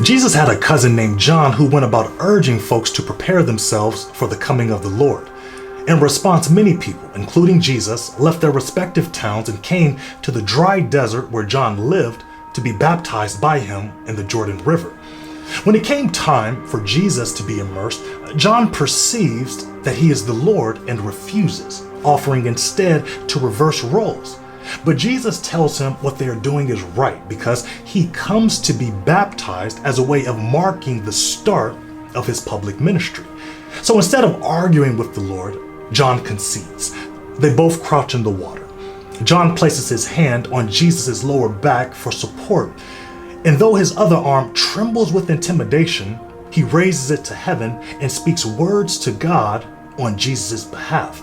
Jesus had a cousin named John who went about urging folks to prepare themselves for the coming of the Lord. In response, many people, including Jesus, left their respective towns and came to the dry desert where John lived to be baptized by him in the Jordan River. When it came time for Jesus to be immersed, John perceives that he is the Lord and refuses, offering instead to reverse roles. But Jesus tells him what they are doing is right because he comes to be baptized as a way of marking the start of his public ministry. So instead of arguing with the Lord, John concedes. They both crouch in the water. John places his hand on Jesus' lower back for support, and though his other arm trembles with intimidation, he raises it to heaven and speaks words to God on Jesus' behalf.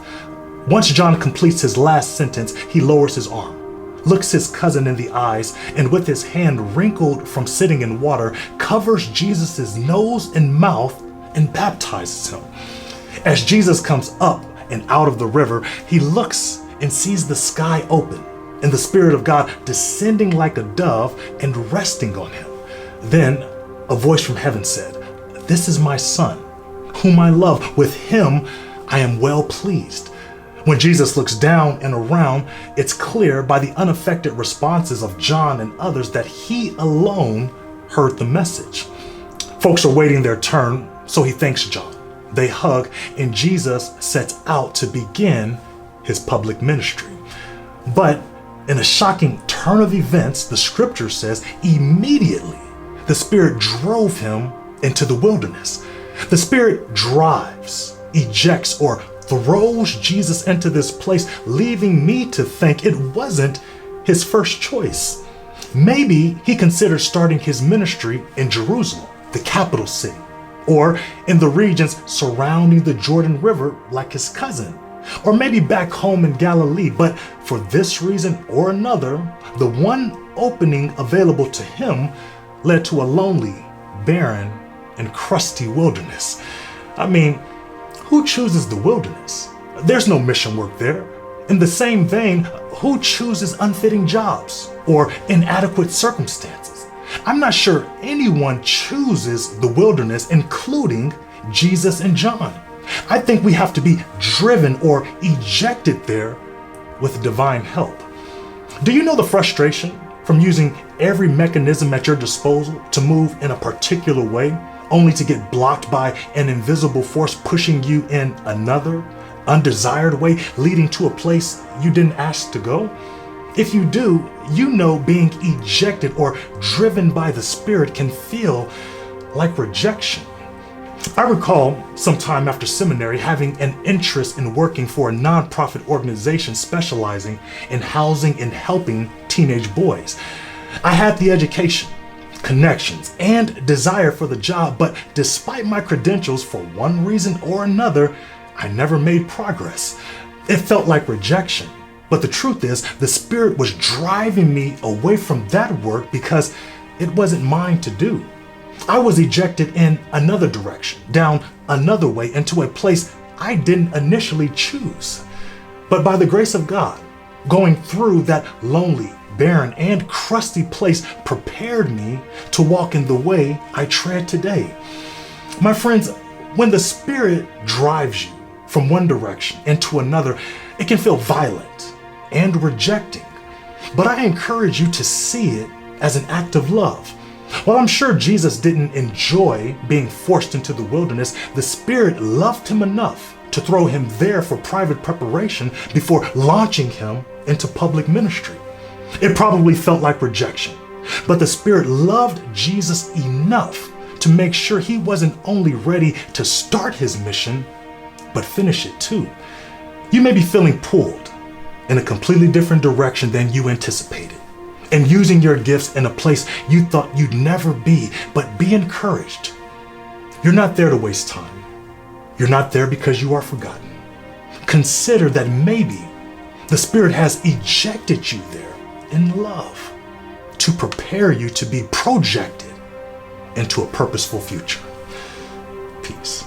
Once John completes his last sentence, he lowers his arm, looks his cousin in the eyes, and with his hand wrinkled from sitting in water, covers Jesus' nose and mouth and baptizes him. As Jesus comes up and out of the river, he looks and sees the sky open and the Spirit of God descending like a dove and resting on him. Then a voice from heaven said, "This is my Son, whom I love. With him I am well pleased." When Jesus looks down and around, it's clear by the unaffected responses of John and others that he alone heard the message. Folks are waiting their turn, so he thanks John. They hug, and Jesus sets out to begin his public ministry. But in a shocking turn of events, the scripture says immediately the Spirit drove him into the wilderness. The Spirit drives, ejects, or throws Jesus into this place, leaving me to think it wasn't his first choice. Maybe he considered starting his ministry in Jerusalem, the capital city, or in the regions surrounding the Jordan River like his cousin, or maybe back home in Galilee. But for this reason or another, the one opening available to him led to a lonely, barren, and crusty wilderness. I mean, who chooses the wilderness? There's no mission work there. In the same vein, who chooses unfitting jobs or inadequate circumstances? I'm not sure anyone chooses the wilderness, including Jesus and John. I think we have to be driven or ejected there with divine help. Do you know the frustration from using every mechanism at your disposal to move in a particular way, only to get blocked by an invisible force pushing you in another, undesired way, leading to a place you didn't ask to go? If you do, you know being ejected or driven by the Spirit can feel like rejection. I recall sometime after seminary having an interest in working for a nonprofit organization specializing in housing and helping teenage boys. I had the education, connections, and desire for the job, but despite my credentials, for one reason or another, I never made progress. It felt like rejection, but the truth is, the Spirit was driving me away from that work because it wasn't mine to do. I was ejected in another direction, down another way, into a place I didn't initially choose. But by the grace of God, going through that lonely, barren, and crusty place prepared me to walk in the way I tread today. My friends, when the Spirit drives you from one direction into another, it can feel violent and rejecting. But I encourage you to see it as an act of love. While I'm sure Jesus didn't enjoy being forced into the wilderness, the Spirit loved him enough to throw him there for private preparation before launching him into public ministry. It probably felt like rejection, but the Spirit loved Jesus enough to make sure he wasn't only ready to start his mission, but finish it too. You may be feeling pulled in a completely different direction than you anticipated, and using your gifts in a place you thought you'd never be, but be encouraged. You're not there to waste time. You're not there because you are forgotten. Consider that maybe the Spirit has ejected you there in love to prepare you to be projected into a purposeful future. Peace.